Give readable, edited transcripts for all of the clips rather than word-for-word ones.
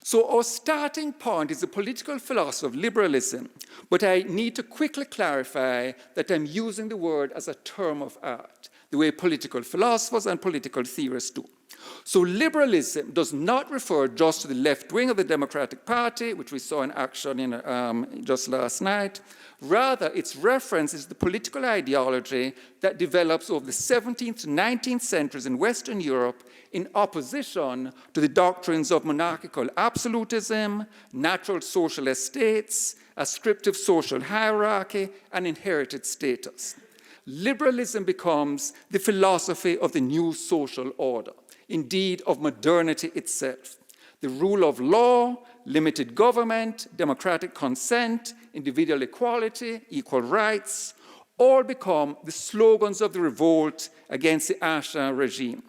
So our starting point is the political philosophy of liberalism, but I need to quickly clarify that I'm using the word as a term of art, the way political philosophers and political theorists do. So liberalism does not refer just to the left wing of the Democratic Party, which we saw in action just last night. Rather, its reference is the political ideology that develops over the 17th to 19th centuries in Western Europe in opposition to the doctrines of monarchical absolutism, natural social estates, ascriptive social hierarchy, and inherited status. Liberalism becomes the philosophy of the new social order, indeed of modernity itself. The rule of law, limited government, democratic consent, individual equality, equal rights, all become the slogans of the revolt against the Ancien regime.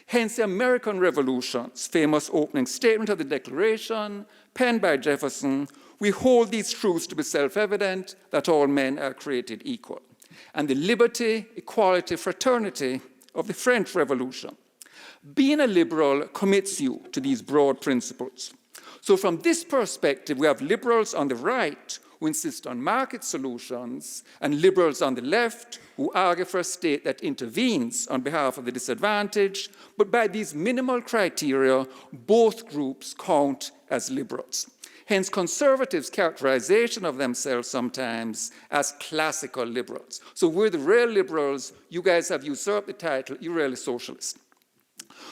Hence the American Revolution's famous opening statement of the Declaration, penned by Jefferson, "We hold these truths to be self-evident, that all men are created equal." And the liberty, equality, fraternity of the French Revolution. Being a liberal commits you to these broad principles. So from this perspective, we have liberals on the right who insist on market solutions, and liberals on the left who argue for a state that intervenes on behalf of the disadvantaged. But by these minimal criteria, both groups count as liberals. Hence, conservatives' characterization of themselves sometimes as classical liberals. So we're the real liberals, you guys have usurped the title, you're really socialists.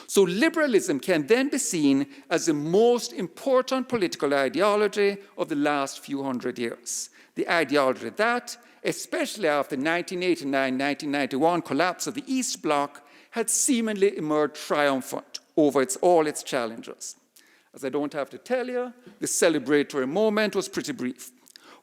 So liberalism can then be seen as the most important political ideology of the last few hundred years. The ideology that, especially after the 1989-1991 collapse of the East Bloc, had seemingly emerged triumphant over all its challenges. As I don't have to tell you, the celebratory moment was pretty brief.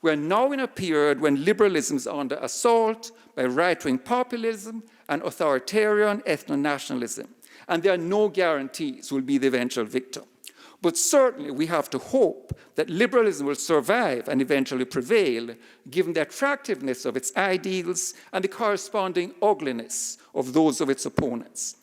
We're now in a period when liberalism is under assault by right-wing populism and authoritarian ethno-nationalism, and there are no guarantees who will be the eventual victor. But certainly we have to hope that liberalism will survive and eventually prevail, given the attractiveness of its ideals and the corresponding ugliness of those of its opponents.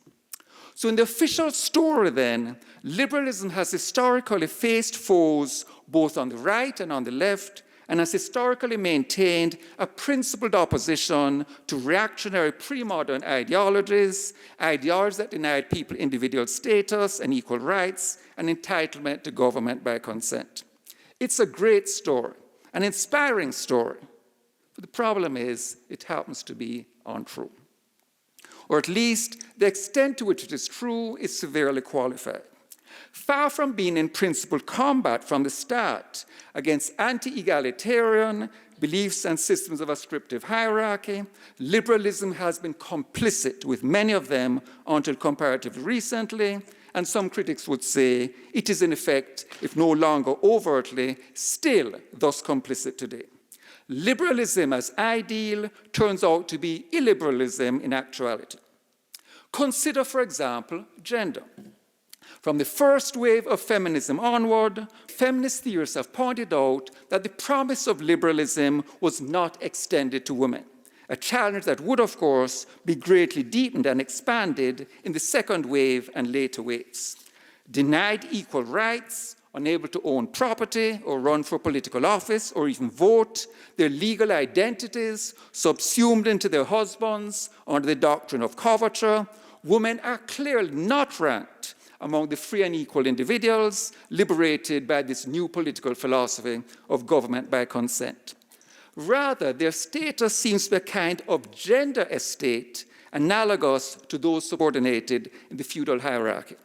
So in the official story then, liberalism has historically faced foes both on the right and on the left, and has historically maintained a principled opposition to reactionary pre-modern ideologies that denied people individual status and equal rights and entitlement to government by consent. It's a great story, an inspiring story, but the problem is it happens to be untrue. Or at least the extent to which it is true is severely qualified. Far from being in principled combat from the start against anti-egalitarian beliefs and systems of ascriptive hierarchy, liberalism has been complicit with many of them until comparatively recently, and some critics would say it is in effect, if no longer overtly, still thus complicit today. Liberalism as ideal turns out to be illiberalism in actuality. Consider, for example, gender. From the first wave of feminism onward, feminist theorists have pointed out that the promise of liberalism was not extended to women, a challenge that would, of course, be greatly deepened and expanded in the second wave and later waves. Denied equal rights, unable to own property or run for political office or even vote, their legal identities subsumed into their husbands under the doctrine of coverture, women are clearly not ranked among the free and equal individuals liberated by this new political philosophy of government by consent. Rather, their status seems to be a kind of gender estate analogous to those subordinated in the feudal hierarchy.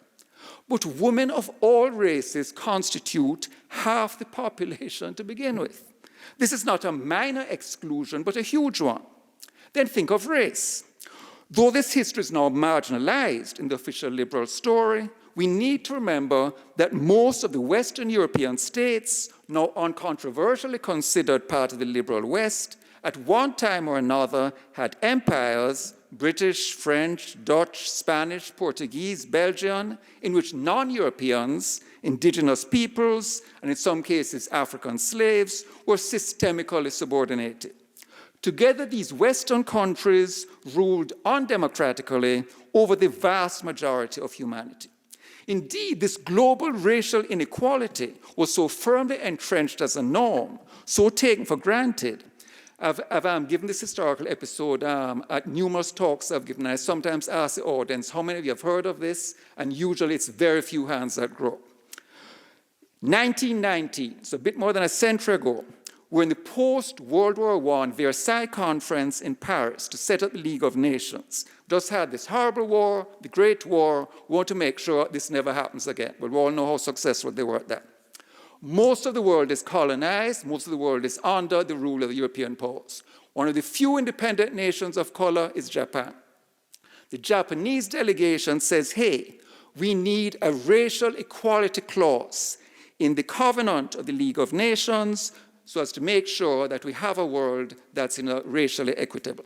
But women of all races constitute half the population to begin with. This is not a minor exclusion, but a huge one. Then think of race. Though this history is now marginalized in the official liberal story, we need to remember that most of the Western European states, now uncontroversially considered part of the liberal West, at one time or another had empires, British, French, Dutch, Spanish, Portuguese, Belgian, in which non-Europeans, indigenous peoples, and in some cases African slaves, were systemically subordinated. Together, these Western countries ruled undemocratically over the vast majority of humanity. Indeed, this global racial inequality was so firmly entrenched as a norm, so taken for granted. I've given this historical episode at numerous talks I've given. I sometimes ask the audience, how many of you have heard of this? And usually it's very few hands that go up. 1919, so a bit more than a century ago, we're in the post-World War I Versailles Conference in Paris to set up the League of Nations. Just had this horrible war, the Great War. We want to make sure this never happens again. But we all know how successful they were at that. Most of the world is colonized. Most of the world is under the rule of the European powers. One of the few independent nations of color is Japan. The Japanese delegation says, hey, we need a racial equality clause in the covenant of the League of Nations so as to make sure that we have a world that's racially equitable.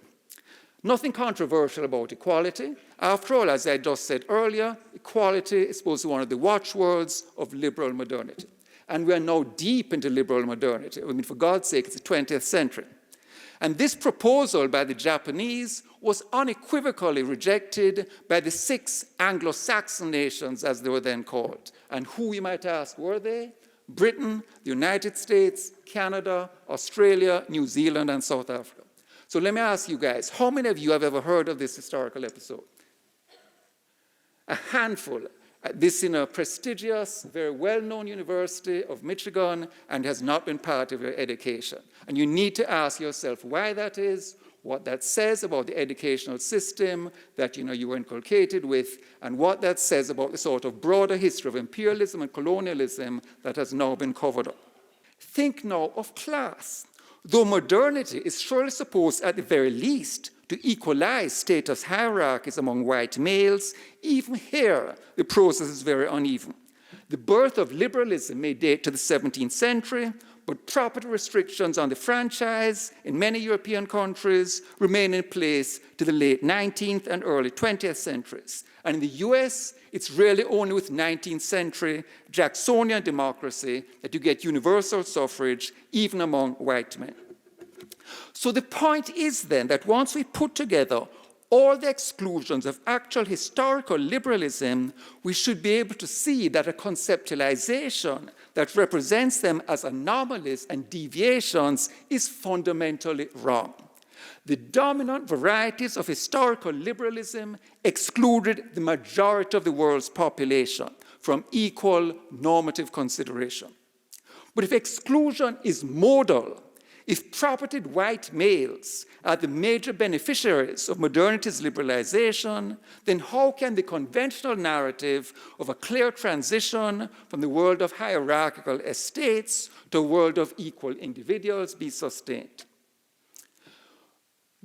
Nothing controversial about equality. After all, as I just said earlier, equality is supposed to be one of the watchwords of liberal modernity. And we are now deep into liberal modernity. I mean, for God's sake, it's the 20th century. And this proposal by the Japanese was unequivocally rejected by the 6 Anglo-Saxon nations, as they were then called. And who, you might ask, were they? Britain, the United States, Canada, Australia, New Zealand, and South Africa. So let me ask you guys, how many of you have ever heard of this historical episode? A handful. This in a prestigious, very well-known University of Michigan, and has not been part of your education. And you need to ask yourself why that is, what that says about the educational system that you were inculcated with, and what that says about the sort of broader history of imperialism and colonialism that has now been covered up. Think now of class. Though modernity is surely supposed, at the very least, to equalize status hierarchies among white males, even here the process is very uneven. The birth of liberalism may date to the 17th century, but property restrictions on the franchise in many European countries remain in place to the late 19th and early 20th centuries. And in the US, it's really only with 19th century Jacksonian democracy that you get universal suffrage, even among white men. So the point is then that once we put together all the exclusions of actual historical liberalism, we should be able to see that a conceptualization that represents them as anomalies and deviations is fundamentally wrong. The dominant varieties of historical liberalism excluded the majority of the world's population from equal normative consideration. But if exclusion is modal, if propertied white males are the major beneficiaries of modernity's liberalization, then how can the conventional narrative of a clear transition from the world of hierarchical estates to a world of equal individuals be sustained?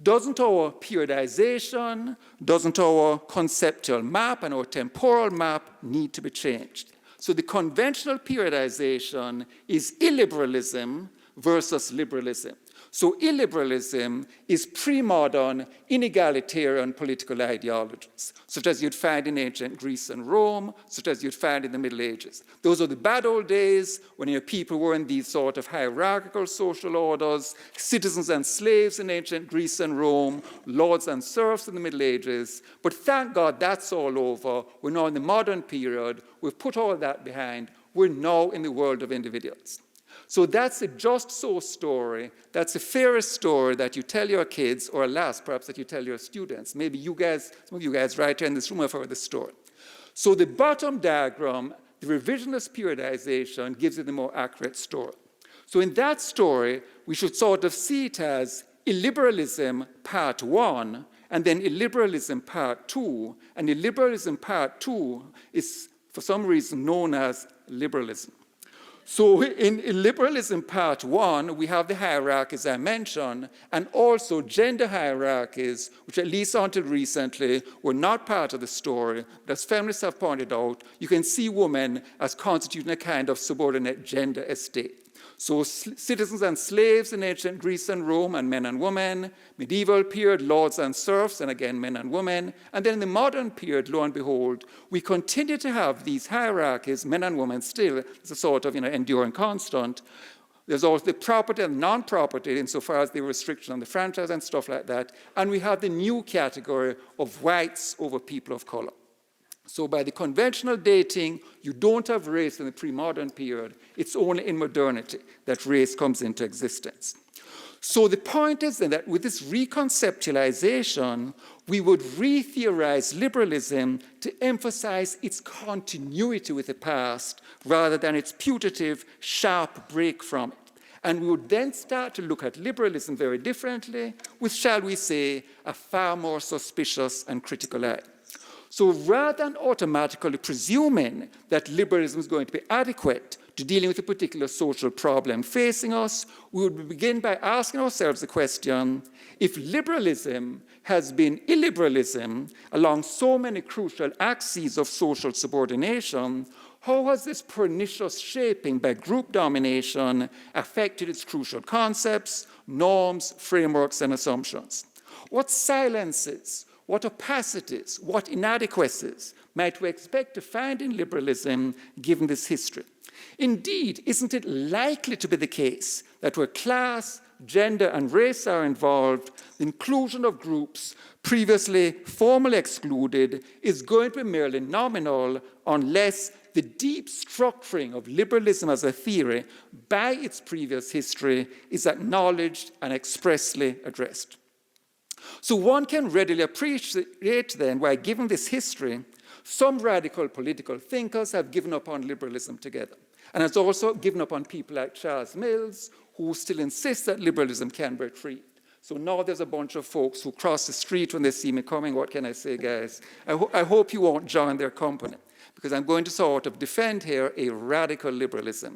Doesn't our periodization, doesn't our conceptual map and our temporal map need to be changed? So the conventional periodization is illiberalism versus liberalism. So illiberalism is pre-modern, inegalitarian political ideologies, such as you'd find in ancient Greece and Rome, such as you'd find in the Middle Ages. Those are the bad old days when people were in these sort of hierarchical social orders, citizens and slaves in ancient Greece and Rome, lords and serfs in the Middle Ages. But thank God that's all over. We're now in the modern period. We've put all that behind. We're now in the world of individuals. So that's a just so story. That's a fairest story that you tell your kids, or alas, perhaps that you tell your students. Maybe you guys, some of you guys right here in this room have heard this story. So the bottom diagram, the revisionist periodization, gives you the more accurate story. So in that story, we should sort of see it as illiberalism part 1, and then illiberalism part 2. And illiberalism part 2 is, for some reason, known as liberalism. So in illiberalism part 1, we have the hierarchies I mentioned, and also gender hierarchies, which at least until recently were not part of the story. But as feminists have pointed out, you can see women as constituting a kind of subordinate gender estate. So citizens and slaves in ancient Greece and Rome, and men and women, medieval period, lords and serfs, and again men and women, and then in the modern period, lo and behold, we continue to have these hierarchies, men and women still, it's a sort of enduring constant. There's also the property and non-property insofar as the restriction on the franchise and stuff like that, and we have the new category of whites over people of color. So by the conventional dating, you don't have race in the pre-modern period. It's only in modernity that race comes into existence. So the point is then that with this reconceptualization, we would re-theorize liberalism to emphasize its continuity with the past rather than its putative, sharp break from it. And we would then start to look at liberalism very differently with, shall we say, a far more suspicious and critical eye. So rather than automatically presuming that liberalism is going to be adequate to dealing with a particular social problem facing us, we would begin by asking ourselves the question, if liberalism has been illiberalism along so many crucial axes of social subordination, how has this pernicious shaping by group domination affected its crucial concepts, norms, frameworks, and assumptions? What silences, what opacities, what inadequacies might we expect to find in liberalism given this history? Indeed, isn't it likely to be the case that where class, gender, and race are involved, the inclusion of groups previously formally excluded is going to be merely nominal unless the deep structuring of liberalism as a theory by its previous history is acknowledged and expressly addressed? So one can readily appreciate then why, given this history, some radical political thinkers have given up on liberalism together, and has also given up on people like Charles Mills, who still insists that liberalism can be retrieved. So now there's a bunch of folks who cross the street when they see me coming. What can I say, guys? I hope you won't join their company, because I'm going to sort of defend here a radical liberalism.